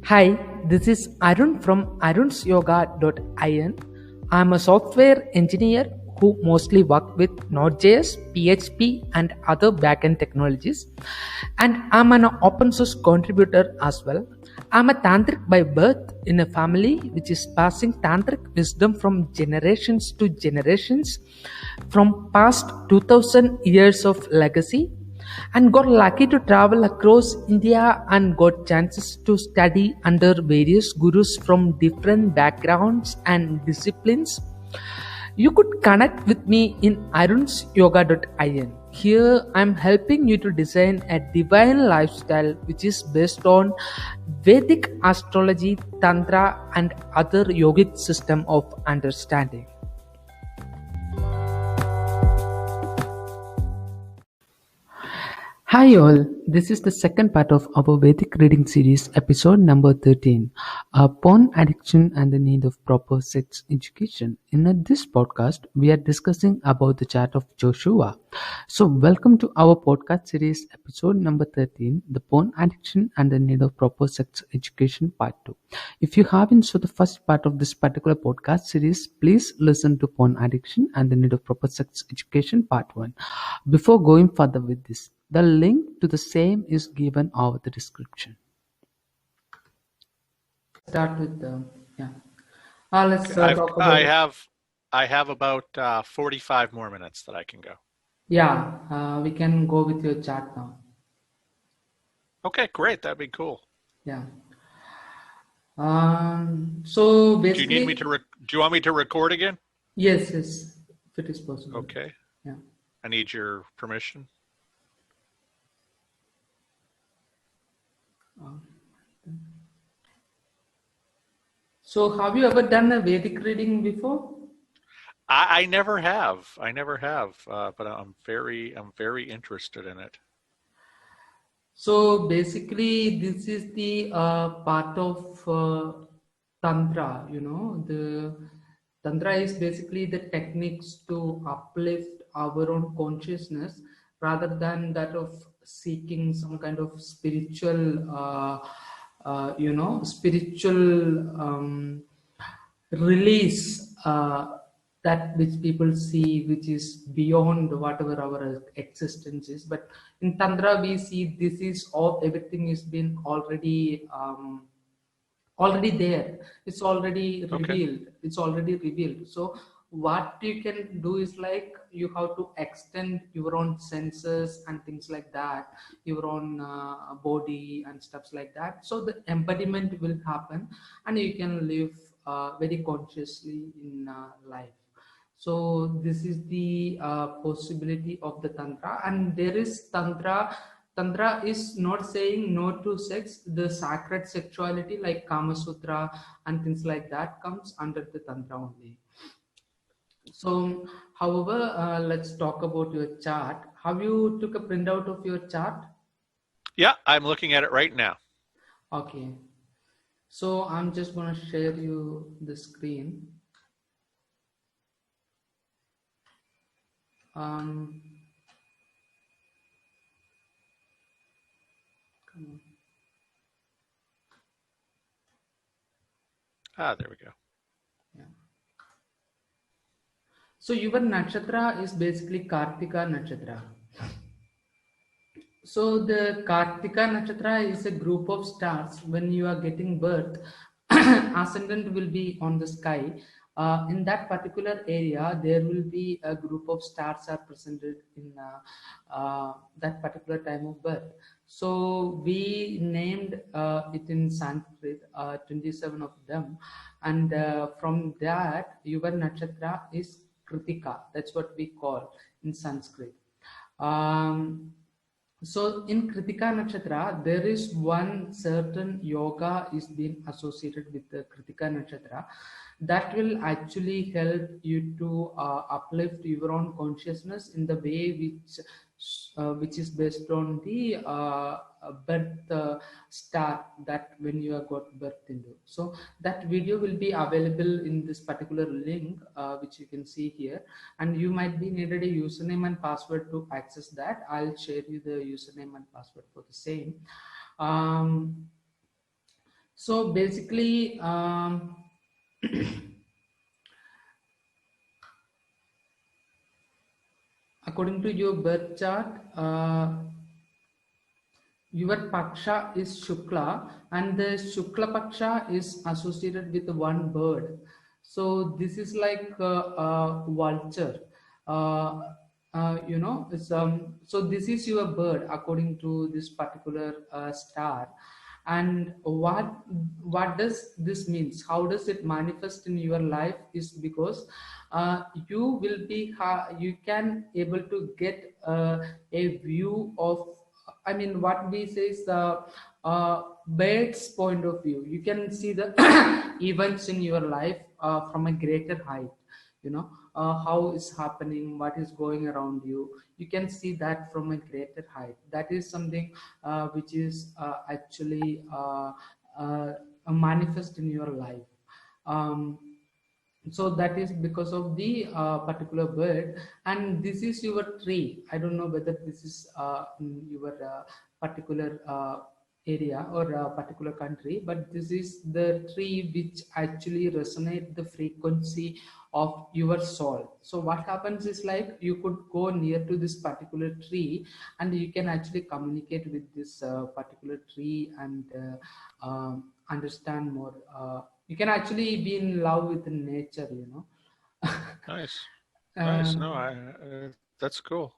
Hi, this is Arun from arunsyoga.in. I'm a software engineer who mostly work with Node.js, PHP, and other backend technologies. And I'm an open source contributor as well. I'm a tantric by birth in a family which is passing tantric wisdom from generations to generations, from past 2000 years of legacy, and got lucky to travel across India and got chances to study under various gurus from different backgrounds and disciplines. You could connect with me in arunsyoga.in. Here I'm helping you to design a divine lifestyle which is based on Vedic astrology, tantra, and other yogic system of understanding. Hi all, this is the second part of our Vedic reading series, episode number 13, Porn Addiction and the Need of Proper Sex Education. In this podcast, we are discussing about the chart of Joshua. So welcome to our podcast series, episode number 13, the Porn Addiction and the Need of Proper Sex Education, part 2. If you haven't saw the first part of this particular podcast series, please listen to Porn Addiction and the Need of Proper Sex Education, part 1. Before going further with this, the link to the same is given over the description. Start with the yeah. Let's talk about. I have about 45 more minutes that I can go. Yeah, we can go with your chart now. Okay, great. That'd be cool. Yeah. So basically, do you want me to record again? Yes, if it is possible. Okay. Yeah. I need your permission. So have you ever done a Vedic reading before? I never have. But I'm very interested in it. So basically, this is the part of Tantra. The Tantra is basically the techniques to uplift our own consciousness rather than that of seeking some kind of spiritual, release. That which people see, which is beyond whatever our existence is. But in Tantra, we see this is all, everything is been already there. It's already revealed. Okay. It's already revealed. So what you can do is like you have to extend your own senses and things like that, your own body and stuffs like that. So the embodiment will happen, and you can live very consciously in life. So this is the possibility of the Tantra. And there is Tantra is not saying no to sex. The sacred sexuality like Kama Sutra and things like that comes under the Tantra only. So, however, let's talk about your chart. Have you took a printout of your chart? Yeah, I'm looking at it right now. Okay. So I'm just going to share you the screen. Come on. There we go. Yeah. So your nakshatra is basically Kartika nakshatra. So the Kartika nakshatra is a group of stars. When you are getting birth, ascendant will be on the sky. In that particular area, there will be a group of stars are presented in that particular time of birth. So we named it in Sanskrit 27 of them, and from that your nakshatra is Kritika. That's what we call in Sanskrit. So in Kritika Nakshatra, there is one certain yoga is being associated with the Kritika Nakshatra that will actually help you to uplift your own consciousness in the way which is based on the birth star that when you are got birth into. So that video will be available in this particular link which you can see here, and you might be needed a username and password to access that. I'll share you the username and password for the same. So basically, according to your birth chart, your paksha is Shukla, and the Shukla paksha is associated with one bird. So this is like a vulture. Uh, so this is your bird according to this particular star. And what does this means? How does it manifest in your life? Is because you will be you can able to get a view of, I mean, what we say is the bird's point of view. You can see the events in your life from a greater height. How is happening, what is going around you. You can see that from a greater height. That is something which is actually a manifest in your life. Um, so that is because of the particular bird. And this is your tree. I don't know whether this is in your particular area or a particular country, but this is the tree which actually resonate the frequency of your soul. So what happens is, like, you could go near to this particular tree and you can actually communicate with this particular tree and understand more. You can actually be in love with nature. Nice, nice. No, um, that's cool.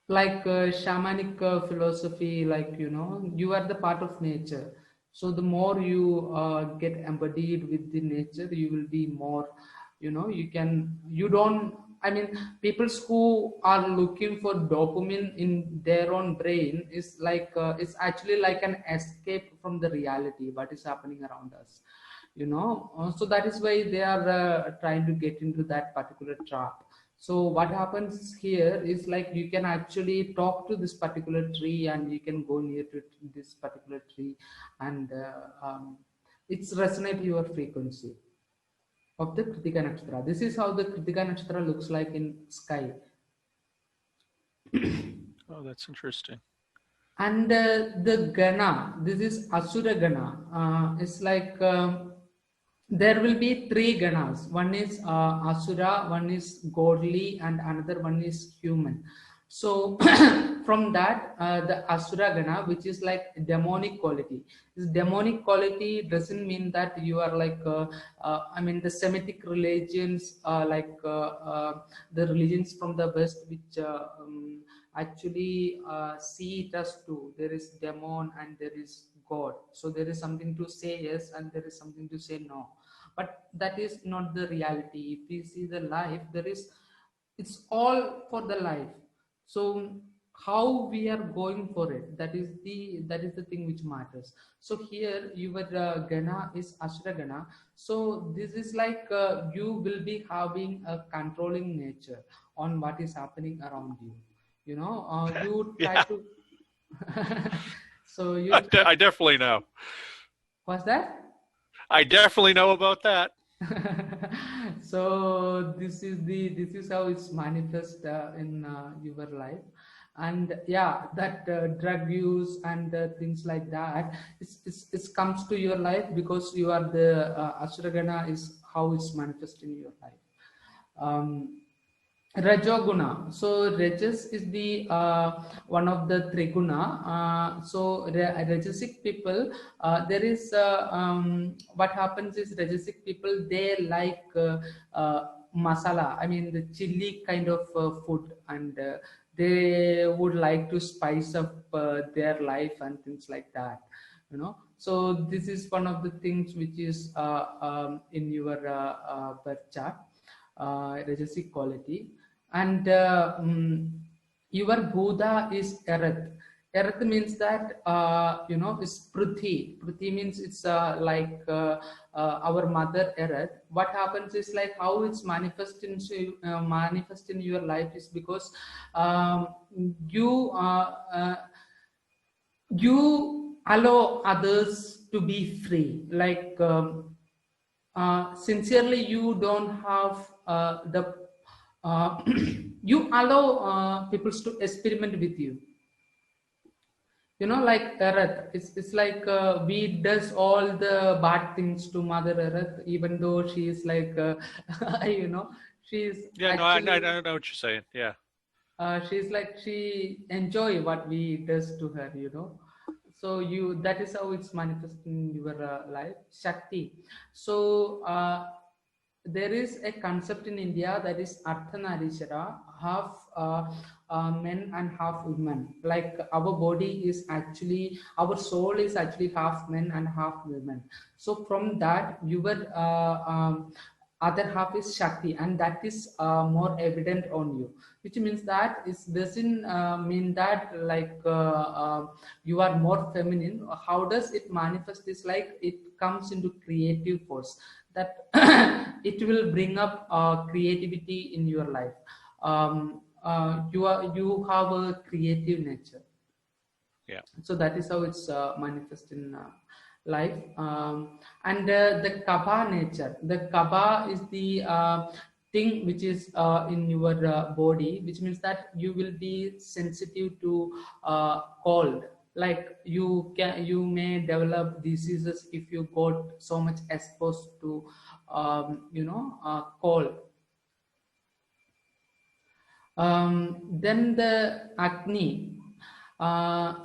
like shamanic philosophy, like, you are the part of nature. So the more you get embodied with the nature, you will be more, you don't, I mean, people who are looking for dopamine in their own brain is like, it's actually like an escape from the reality what is happening around us. So that is why they are trying to get into that particular trap. So what happens here is, like, you can actually talk to this particular tree and you can go near to this particular tree, and it's resonate your frequency of the Kritika Nakshatra. This is how the Kritika Nakshatra looks like in sky. Oh, that's interesting. And the Gana, this is Asura Gana. It's like, there will be three Ganas. One is Asura, one is godly, and another one is human. So from that, the Asura Gana, which is like demonic quality. This demonic quality doesn't mean that you are like, I mean, the Semitic religions, like the religions from the West, which actually see it as two. There is demon and there is God. So there is something to say yes and there is something to say no. But that is not the reality. If we see the life, it's all for the life. So how we are going for it, that is the thing which matters. So here your Gana is Ashra Gana. So this is like, you will be having a controlling nature on what is happening around you. You try Yeah, to so you try. I definitely know. What's that? I definitely know about that. So this is how it's manifest in your life. And yeah, that drug use and things like that, it's comes to your life because you are the Ashragana is how it's manifest in your life. um, Rajoguna. So Rajas is the one of the Triguna. Rajasic people, there is what happens is, Rajasic people, they like masala. I mean, the chili kind of food, and they would like to spice up their life and things like that. So this is one of the things which is in your birth chart, Rajasic quality. And your Buddha is earth. Earth means that, is Pruthi. Pruthi means it's like our mother earth. What happens is, like, how it's manifest in your life is because you you allow others to be free. Like, sincerely, you don't have the you allow people to experiment with you. You know, like Earth. It's like we does all the bad things to Mother Earth, even though she is like, you know, she's Yeah, no, I actually, know what you're saying. Yeah, she's like she enjoy what we does to her, you know. So you, that is how it's manifest in your life, Shakti. So there is a concept in India that is Ardhanarishara, half men and half women. Like our body is actually, our soul is actually half men and half women. So from that, your other half is Shakti, and that is more evident on you, which means that it doesn't mean that like you are more feminine. How does it manifest? Is like it comes into creative force, that it will bring up creativity in your life. You have a creative nature, yeah. so that is how it's manifest in life. And the kaba nature, the kaba is the thing which is in your body, which means that you will be sensitive to cold. Like you may develop diseases if you got so much exposed to cold. Then the Agni.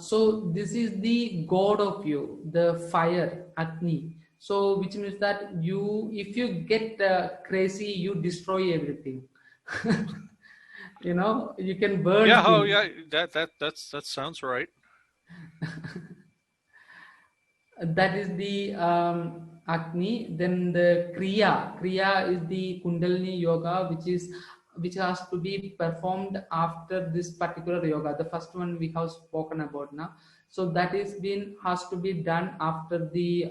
So this is the god of you, the fire, Agni. So which means that you, if you get crazy, you destroy everything. You know, you can Yeah, burn oh things. yeah, that sounds right. That is the Agni. Then the Kriya is the Kundalini yoga, which has to be performed after this particular yoga, the first one we have spoken about now. So that is been has to be done after the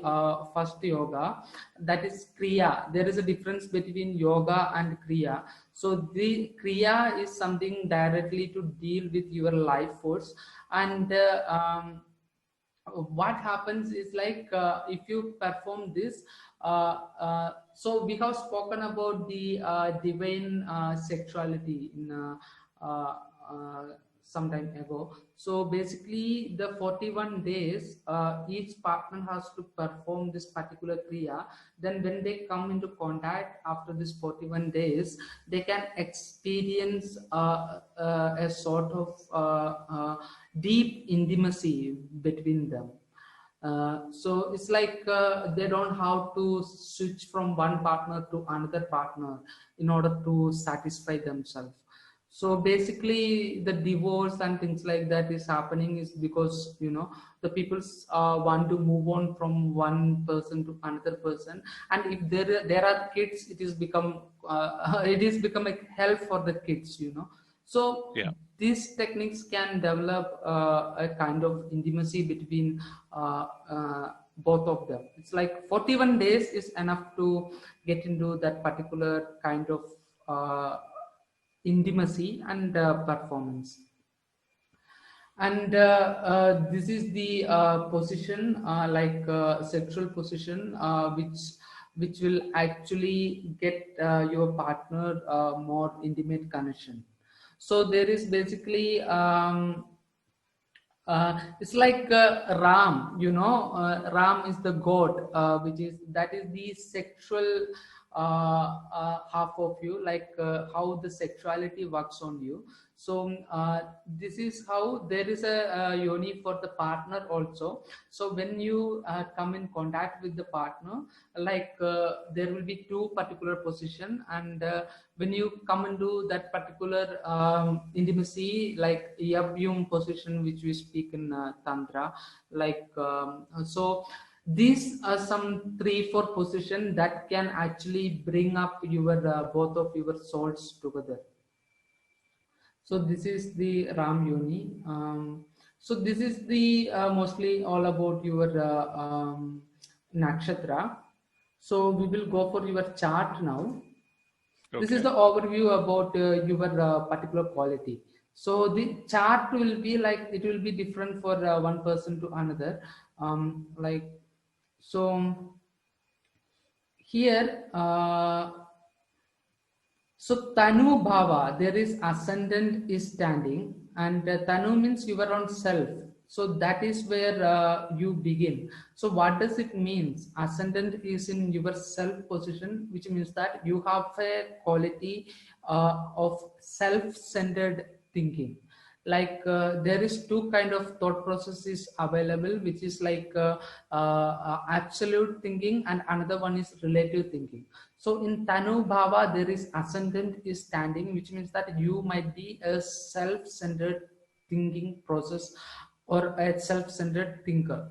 first yoga, that is Kriya. There is a difference between yoga and Kriya. So the Kriya is something directly to deal with your life force. And what happens is like if you perform this, so we have spoken about the divine sexuality in uh, uh, some time ago. So basically the 41 days each partner has to perform this particular kriya. Then when they come into contact after this 41 days, they can experience a sort of deep intimacy between them. So it's like they don't have to switch from one partner to another partner in order to satisfy themselves. So basically the divorce and things like that is happening is because, you know, the people want to move on from one person to another person. And if there are kids, it is become it is become a help for the kids, you know. So Yeah. these techniques can develop a kind of intimacy between both of them. It's like 41 days is enough to get into that particular kind of intimacy and performance. And this is the position, like sexual position, which will actually get your partner more intimate connection. So there is basically it's like Ram, you know, Ram is the god, which is, that is the sexual half of you, like how the sexuality works on you. So this is how there is a yoni for the partner also. So when you come in contact with the partner, like there will be two particular position, and when you come into that particular intimacy, like yabyum position, which we speak in tantra, like so these are some 3 4 position that can actually bring up your both of your souls together. So this is the Ram Yoni. So this is the mostly all about your nakshatra. So we will go for your chart now. This is Okay. the overview about your particular quality. So the chart will be like, it will be different for one person to another. Like so here. So Tanu Bhava, there is ascendant is standing, and Tanu means your own self. So that is where you begin. So what does it mean? Ascendant is in your self position, which means that you have a quality of self-centered thinking. Like there is two kind of thought processes available, which is like absolute thinking, and another one is relative thinking. So in Tanu Bhava, there is ascendant is standing, which means that you might be a self-centered thinking process or a self-centered thinker.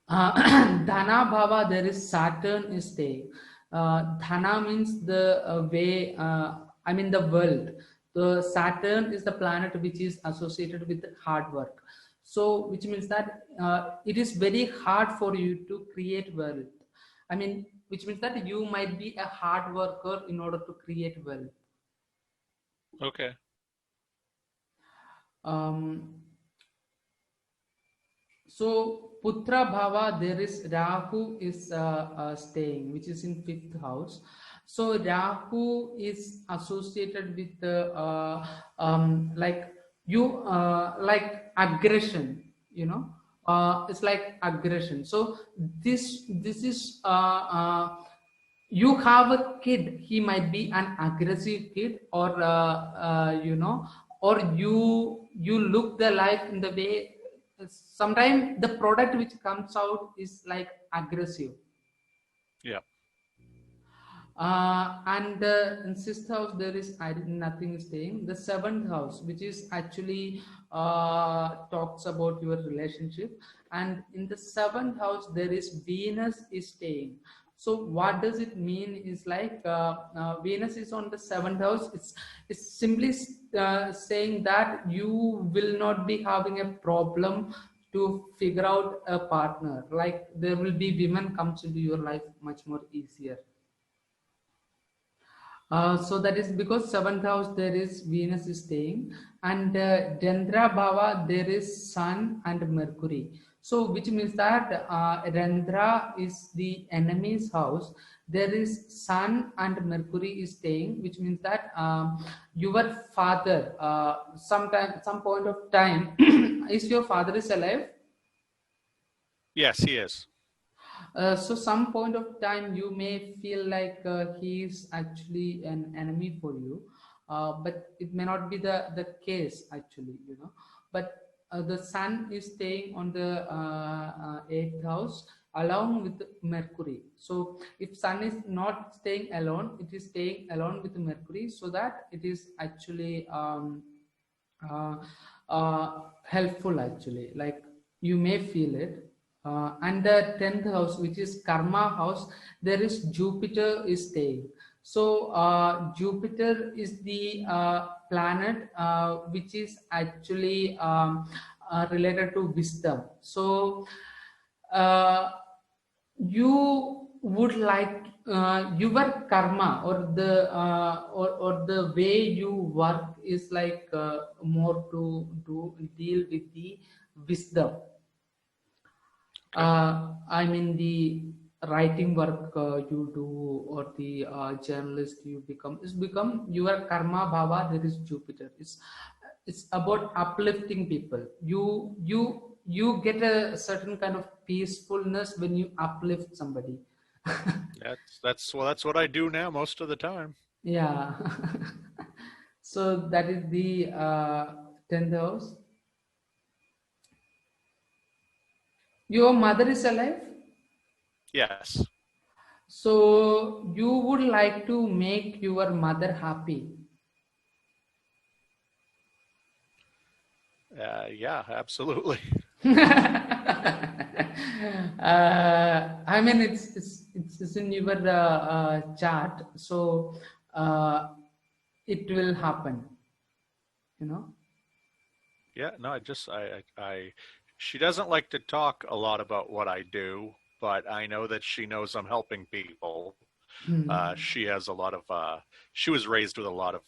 Dhana Bhava, there is Saturn is staying. Dhana means the way, I mean the world. The Saturn is the planet which is associated with hard work. So, which means that it is very hard for you to create wealth. I mean, which means that you might be a hard worker in order to create wealth. Okay. Um, So Putra Bhava, there is Rahu is staying, which is in fifth house. So Rahu is associated with like you like aggression, you know. It's like aggression. So this is you have a kid. He might be an aggressive kid, or you know, or you look the life in the way. Sometimes the product which comes out is like aggressive. Yeah. And in sixth house there is nothing staying. The seventh house, which is actually talks about your relationship, and in the seventh house there is Venus is staying. So what does it mean is like Venus is on the seventh house. It's simply saying that you will not be having a problem to figure out a partner. Like there will be women comes into your life much more easier. So that is because seventh house there is Venus is staying, and Dendra Bhava there is Sun and Mercury. So which means that Rendra is the enemy's house. There is Sun and Mercury is staying, which means that your father, some point of time, is your father is alive? Yes, he is. So some point of time you may feel like he is actually an enemy for you, but it may not be the case actually, you know. But the sun is staying on the eighth house along with Mercury. So if sun is not staying alone, it is staying alone with Mercury, so that it is actually uh, helpful actually. Like you may feel it. And the 10th house, which is karma house, there is Jupiter is staying. So Jupiter is the planet which is actually related to wisdom. So you would like your karma, or the way you work is like more to do deal with the wisdom. Okay. I mean the writing work you do, or the journalist you become, is become your karma bhava. There is Jupiter. It's about uplifting people. You get a certain kind of peacefulness when you uplift somebody. That's what I do now most of the time. Yeah. So that is the 10th house. Your mother is alive. Yes. So you would like to make your mother happy. Yeah, absolutely. I mean, it's in your chart, so it will happen. You know. Yeah, no, she doesn't like to talk a lot about what I do, but I know that she knows I'm helping people. She has a lot of, she was raised with a lot of,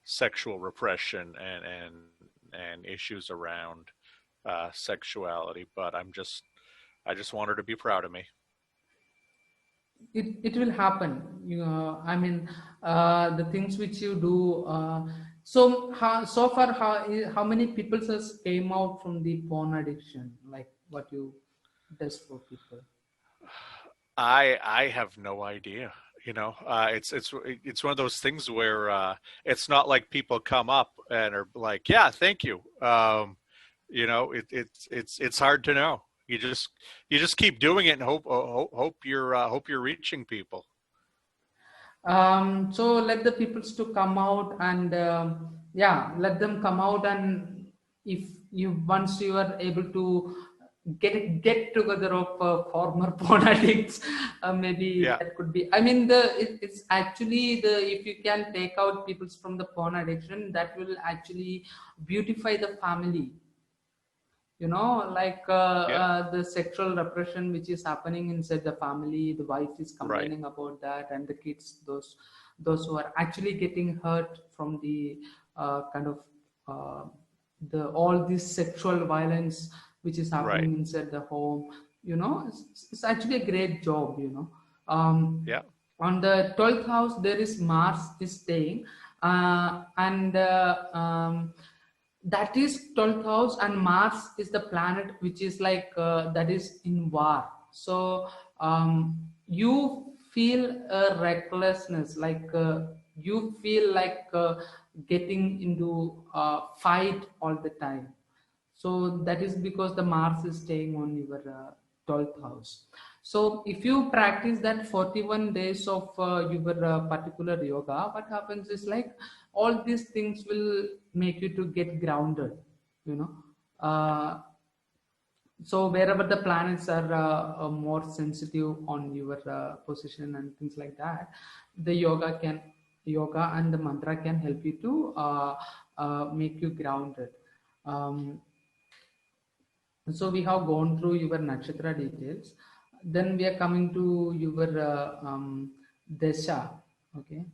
sexual repression and issues around sexuality, but I just want her to be proud of me. It will happen. You know, I mean, the things which you do, So so far, how many people has came out from the porn addiction? Like what you does for people? I have no idea. You know, it's one of those things where it's not like people come up and are like, "Yeah, thank you." You know, it's hard to know. You just keep doing it and hope you're reaching people. So let the peoples to come out and yeah, let them come out, and if you once you are able to get together of former porn addicts, maybe Yeah, that could be. I mean, it's actually the if you can take out peoples from the porn addiction, that will actually beautify the family, you know, like yeah, the sexual repression which is happening inside the family, the wife is right, complaining about that, and the kids, those who are actually getting hurt from the kind of uh, the all this sexual violence which is right. happening inside the home, you know, it's actually a great job, you know. Yeah, On the 12th house there is Mars is staying, and that is 12th house, and Mars is the planet which is like that is in war. So you feel a recklessness, like you feel like getting into fight all the time. So that is because the Mars is staying on your 12th house. So if you practice that 41 days of your particular yoga, what happens is like all these things will make you to get grounded, you know. So wherever the planets are more sensitive on your position and things like that, the yoga and the mantra can help you to make you grounded. um, so we have gone through your nakshatra details. Then we are coming to your desha. Okay.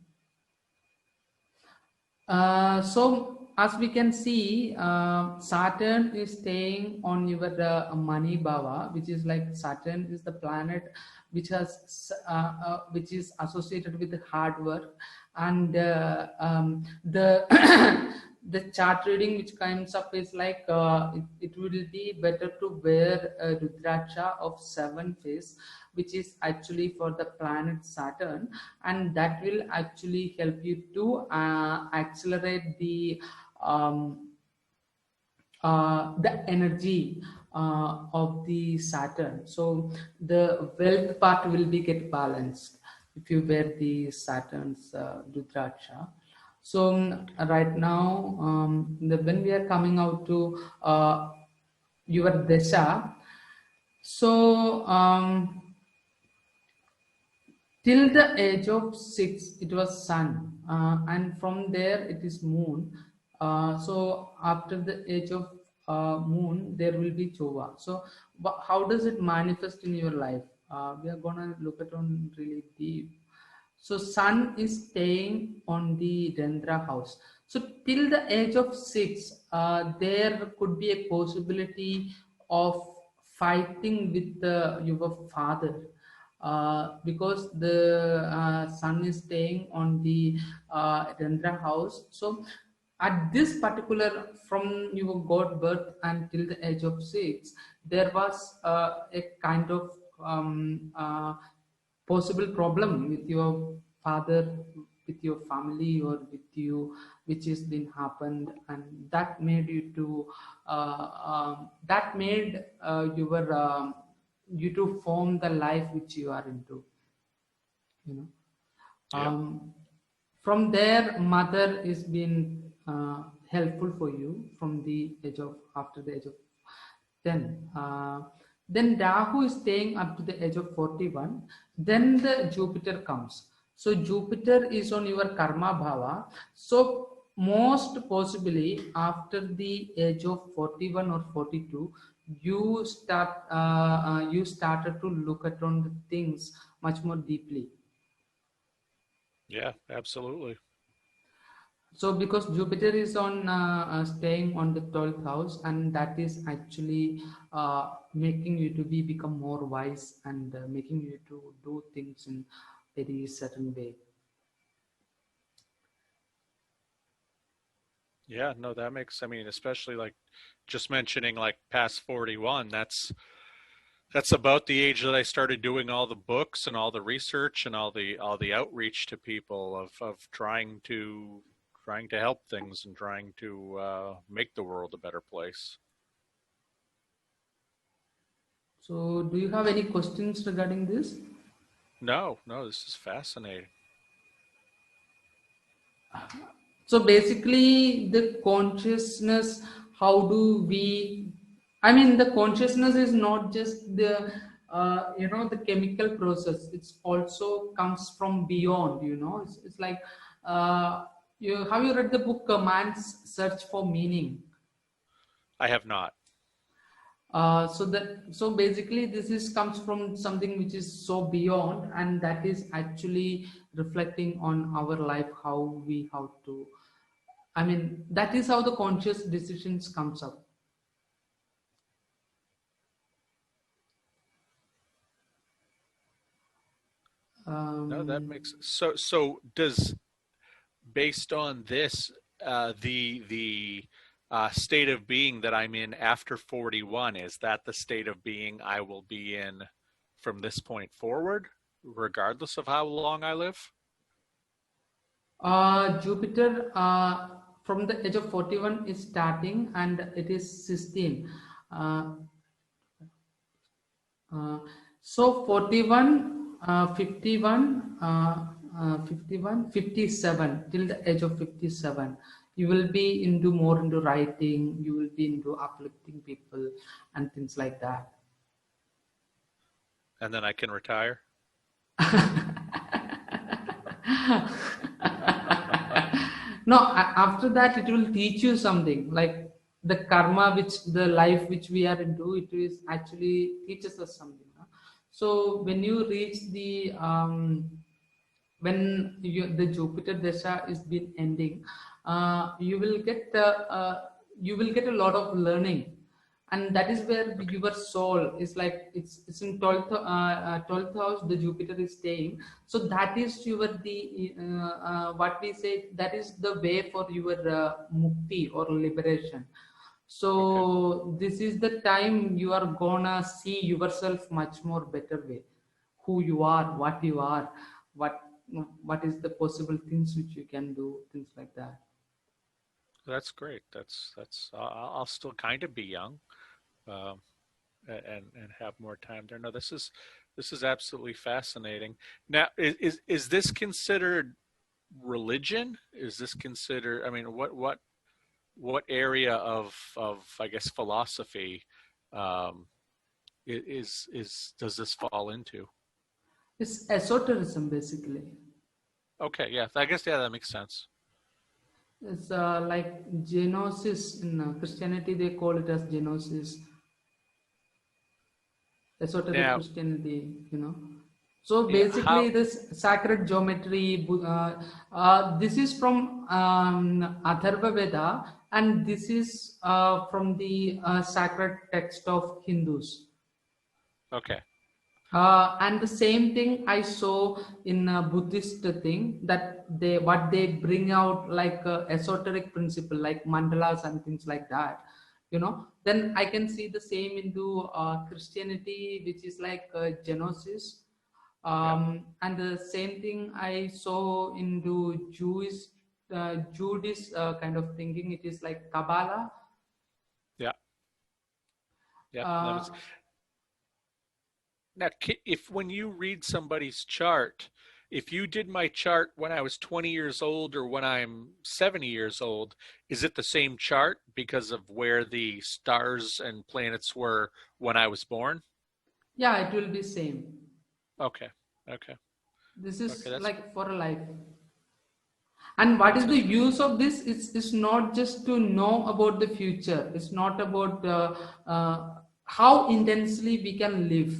So as we can see, Saturn is staying on your money bhava, which is like Saturn is the planet which which is associated with hard work, and the the chart reading which comes up is like it will be better to wear a rudraksha of 7 face, which is actually for the planet Saturn, and that will actually help you to accelerate the energy of the Saturn. So the wealth part will be get balanced if you wear the Saturn's Rudraksha. So right now, when we are coming out to your Desha, so till the age of 6 it was sun, and from there it is moon. So after the age of moon there will be chova. So how does it manifest in your life? We are gonna look at on really deep. So sun is staying on the Rendra house. So till the age of 6, there could be a possibility of fighting with your father, because the sun is staying on the Rendra house. So at this particular, from your god birth until the age of 6, there was a kind of possible problem with your father, with your family, or with you, which has been happened, and that made you to that made your you to form the life which you are into, you know. yeah, From there mother is been helpful for you from the age of after the age of 10. Then Rahu is staying up to the age of 41. Then the Jupiter comes. So Jupiter is on your karma bhava. So most possibly after the age of 41 or 42, you started to look at on the things much more deeply. yeah. Absolutely. So because Jupiter is on staying on the 12th house, and that is actually making you to be become more wise, and making you to do things in very certain way. Yeah, no, that makes, I mean, especially like just mentioning like past 41, that's about the age that I started doing all the books and all the research and all the outreach to people of trying to help things and trying to make the world a better place. So, do you have any questions regarding this? No, no, this is fascinating. So basically, the consciousness, how do we? I mean, the consciousness is not just the the chemical process. It's also comes from beyond. It's like you have you read the book Man's Search for Meaning? I have not. So basically this is comes from something which is so beyond, and that is actually reflecting on our life, how we have to, I mean, that is how the conscious decisions comes up. No, that um, makes so does based on this the state of being that I'm in after 41, is that the state of being I will be in from this point forward, regardless of how long I live? Jupiter, from the age of 41 is starting, and it is 16. uh, Uh, so 41, 51, 51, 57, till the age of 57. You will be more into writing, you will be into uplifting people and things like that. And then I can retire? No, after that it will teach you something like the karma, which the life which we are into, it is actually teaches us something, no? So when you reach the when the Jupiter Dasha is been ending, you will get a lot of learning, and that is where Okay. your soul is like it's in 12th house. The Jupiter is staying, so that is your the what we say, that is the way for your mukti or liberation. Okay. So this is the time you are gonna see yourself much more better way, who you are, what you are, what what is the possible things which you can do, things like that. That's great. That's I'll still kind of be young, um, and have more time there. No, this is absolutely fascinating. Now, is this considered religion? Is this considered? I mean, what area of I guess philosophy um, is does this fall into? It's esotericism basically. Okay, yeah, I guess yeah, that makes sense. It's like genosis in Christianity, they call it as genosis, esoteric Now, Christianity, So yeah, basically, how? this sacred geometry, this is from Atharva Veda, and this is from the sacred text of Hindus. Okay, And the same thing I saw in Buddhist thing, that they what they bring out like esoteric principle like mandalas and things like that. Then I can see the same into Christianity, which is like genosis. yeah, And the same thing I saw into Judaist kind of thinking. It is like Kabbalah. yeah, yeah. That Uh, was now. If when you read somebody's chart, if you did my chart when I was 20 years old or when I'm 70 years old, is it the same chart because of where the stars and planets were when I was born? yeah, it will be same. Okay, okay, This okay. is That's like for a life. And what is that's the interesting. use of this? It's not just to know about the future. It's not about how intensely we can live.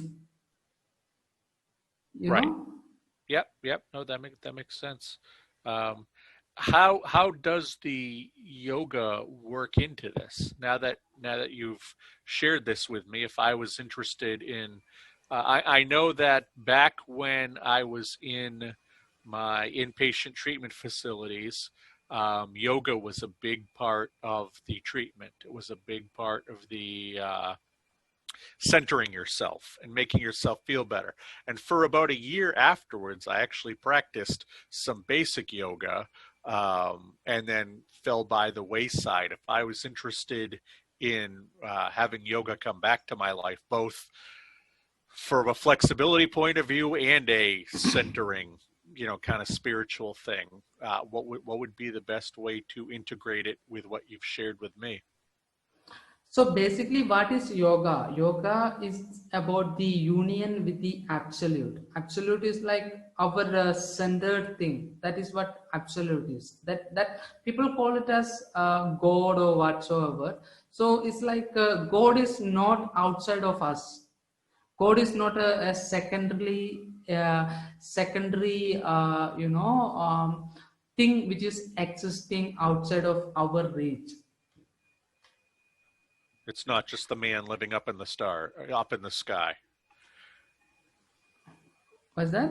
You Right. know, Yep, yep. No, that makes sense. Um, how does the yoga work into this? Now that you've shared this with me, if I was interested in, I know that back when I was in my inpatient treatment facilities, yoga was a big part of the treatment. It was a big part of the centering yourself and making yourself feel better. And for about a year afterwards, I actually practiced some basic yoga, and then fell by the wayside. If I was interested in having yoga come back to my life, both from a flexibility point of view and a centering, kind of spiritual thing, what would be the best way to integrate it with what you've shared with me? So basically, what is yoga? Yoga is about the union with the absolute. Absolute is like our centered thing. That is what absolute is. That people call it as God or whatsoever. So it's like God is not outside of us. God is not a secondary thing which is existing outside of our reach. It's not just the man living up in the sky. What's that?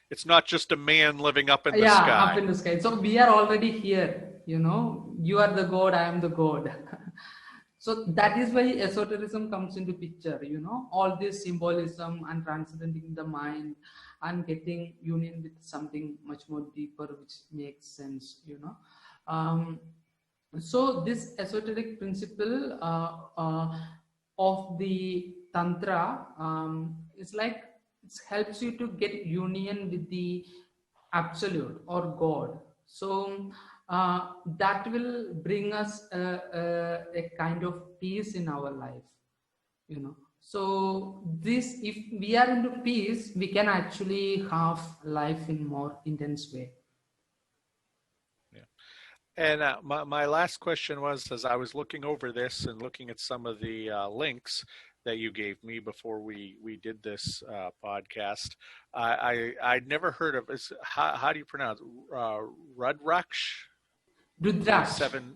It's not just a man living up in the Yeah, sky. up in the sky. So we are already here. You are the God, I am the God. So that is why esotericism comes into picture. All this symbolism and transcending the mind and getting union with something much more deeper, which makes sense. Um, so this esoteric principle of the tantra is like it helps you to get union with the absolute or God. So that will bring us a kind of peace in our life. So this, if we are into peace, we can actually have life in more intense way. Yeah. And my last question was, as I was looking over this and looking at some of the links that you gave me before we did this podcast, I'd never heard of this. How do you pronounce Rudraksh? The Rudraksh. seven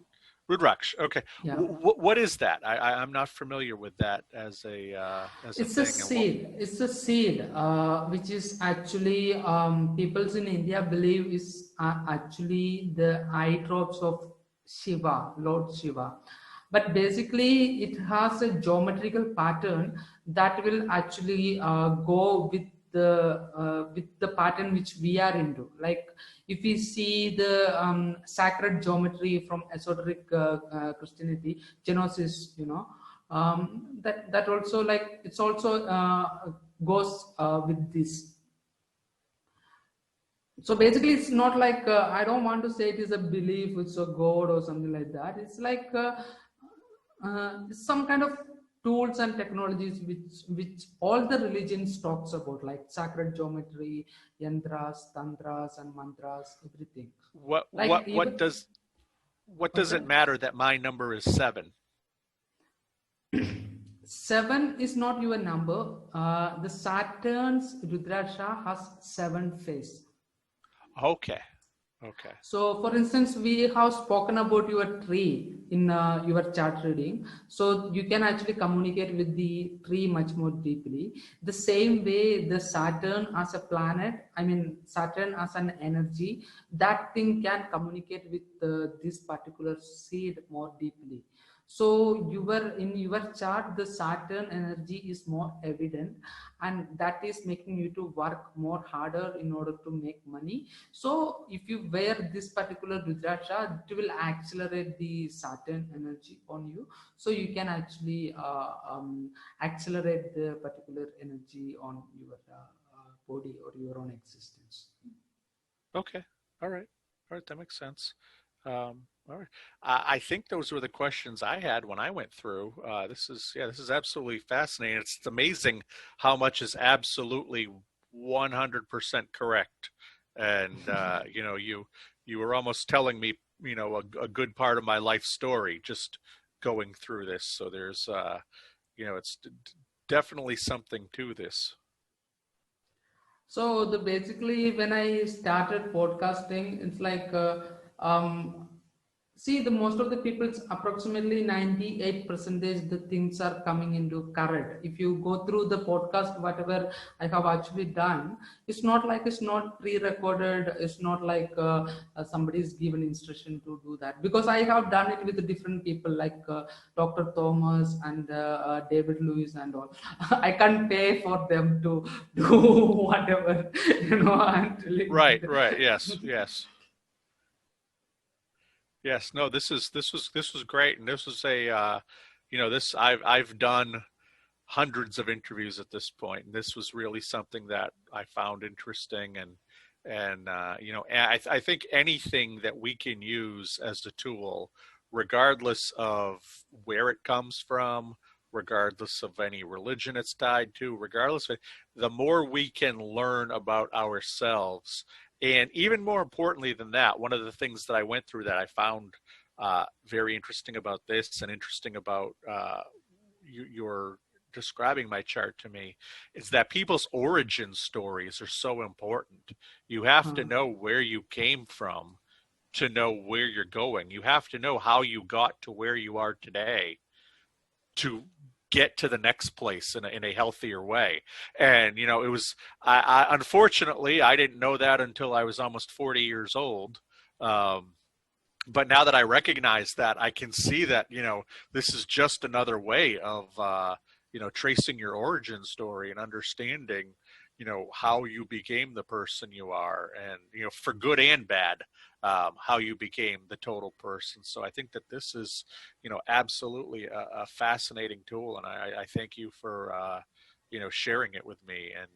Rudraksh. Okay, Yeah. what is that? I'm not familiar with that as a It's a thing. And what? seed. It's a seed, which is actually peoples in India believe is actually the eye drops of Shiva, Lord Shiva. But basically, it has a geometrical pattern that will actually go with the pattern which we are into. Like if we see the sacred geometry from esoteric Christianity, Genosis, that also, like, it's also goes with this. So basically it's not like I don't want to say it is a belief, it's a god or something like that. It's like some kind of tools and technologies which all the religions talks about, like sacred geometry, yantras, tantras and mantras, everything. What Like what even what does what what's does it that? matter that my number is 7? 7 is not your number. The Saturn's Rudraksha has 7 face. Okay. Okay. So, for instance, we have spoken about your tree in your chart reading. So, you can actually communicate with the tree much more deeply. The same way, the Saturn as a planet, I mean, Saturn as an energy, that thing can communicate with this particular seed more deeply. So, in your chart, the Saturn energy is more evident, and that is making you to work more harder in order to make money. So if you wear this particular Rudraksha, it will accelerate the Saturn energy on you. So you can actually accelerate the particular energy on your body or your own existence. Okay. All right. All right. That makes sense. All right. I think those were the questions I had when I went through. This is absolutely fascinating. It's amazing how much is absolutely 100% correct. And you were almost telling me, a good part of my life story just going through this. So there's it's definitely something to this. So the basically when I started podcasting, it's like See, the most of the people, approximately 98% the things are coming into correct. If you go through the podcast, whatever I have actually done, it's not pre-recorded. It's not like somebody is given instruction to do that, because I have done it with the different people like Dr. Thomas and David Lewis and all. I can't pay for them to do whatever, I'm telling Right, you. right. Yes, yes. Yes, no, this was great, and this was a this I've done hundreds of interviews at this point, and this was really something that I found interesting, and I think anything that we can use as a tool, regardless of where it comes from, regardless of any religion it's tied to, regardless of the more we can learn about ourselves. And even more importantly than that, one of the things that I went through that I found very interesting about this and interesting about your describing my chart to me is that people's origin stories are so important. You have to know where you came from to know where you're going. You have to know how you got to where you are today to get to the next place in a healthier way. And it was I unfortunately I didn't know that until I was almost 40 years old. But now that I recognize that, I can see that this is just another way of tracing your origin story and understanding how you became the person you are, and for good and bad, how you became the total person. So I think that this is absolutely a fascinating tool, and I thank you for sharing it with me and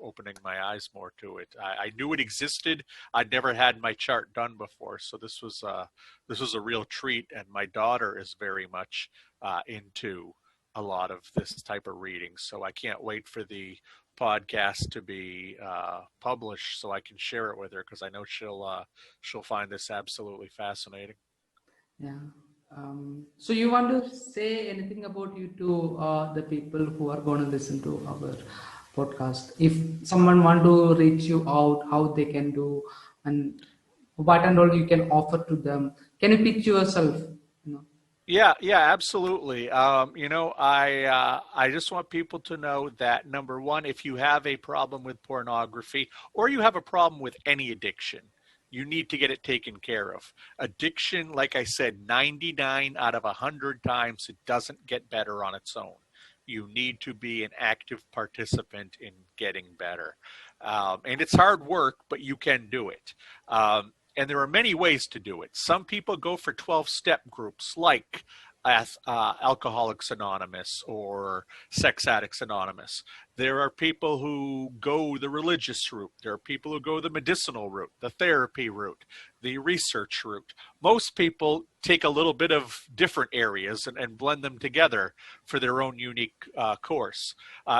opening my eyes more to it. I knew it existed. I'd never had my chart done before, so this was a real treat. And my daughter is very much into a lot of this type of reading, so I can't wait for the podcast to be published so I can share it with her, because I know she'll find this absolutely fascinating. Yeah. So you want to say anything about you to the people who are going to listen to our podcast? If someone want to reach you out, how they can do, and what and all you can offer to them? Can you pitch yourself? Yeah, absolutely. I just want people to know that, number one, if you have a problem with pornography or you have a problem with any addiction, you need to get it taken care of. Addiction, like I said, 99 out of 100 times, it doesn't get better on its own. You need to be an active participant in getting better. And it's hard work, but you can do it. And there are many ways to do it. Some people go for 12-step groups like Alcoholics Anonymous or Sex Addicts Anonymous. There are people who go the religious route. There are people who go the medicinal route, the therapy route, the research route. Most people take a little bit of different areas and blend them together for their own unique course.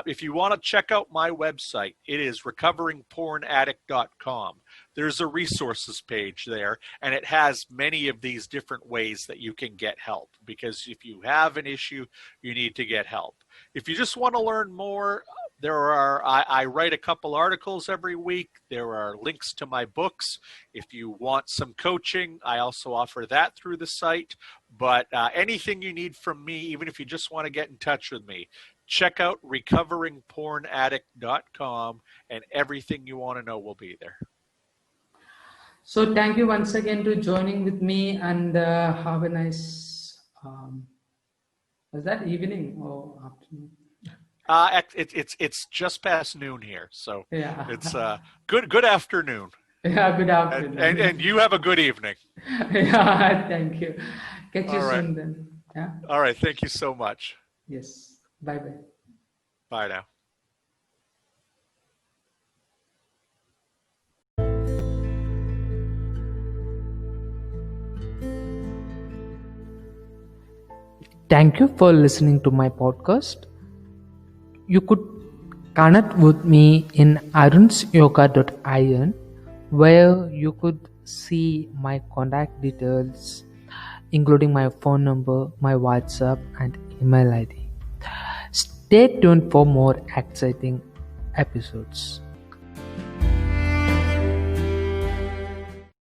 If you want to check out my website, it is recoveringpornaddict.com. There's a resources page there, and it has many of these different ways that you can get help, because if you have an issue, you need to get help. If you just want to learn more, I write a couple articles every week. There are links to my books. If you want some coaching, I also offer that through the site. But anything you need from me, even if you just want to get in touch with me, check out recoveringpornaddict.com, and everything you want to know will be there. So thank you once again to joining with me, and have a nice, was that evening or afternoon? It's just past noon here, so yeah. It's good afternoon. Yeah, good afternoon. And you have a good evening. Yeah, thank you. Catch you soon then. Yeah. All right, thank you so much. Yes. Bye. Bye now. Thank you for listening to my podcast. You could connect with me in arunsyoga.in, where you could see my contact details, including my phone number, my WhatsApp, and email ID. Stay tuned for more exciting episodes.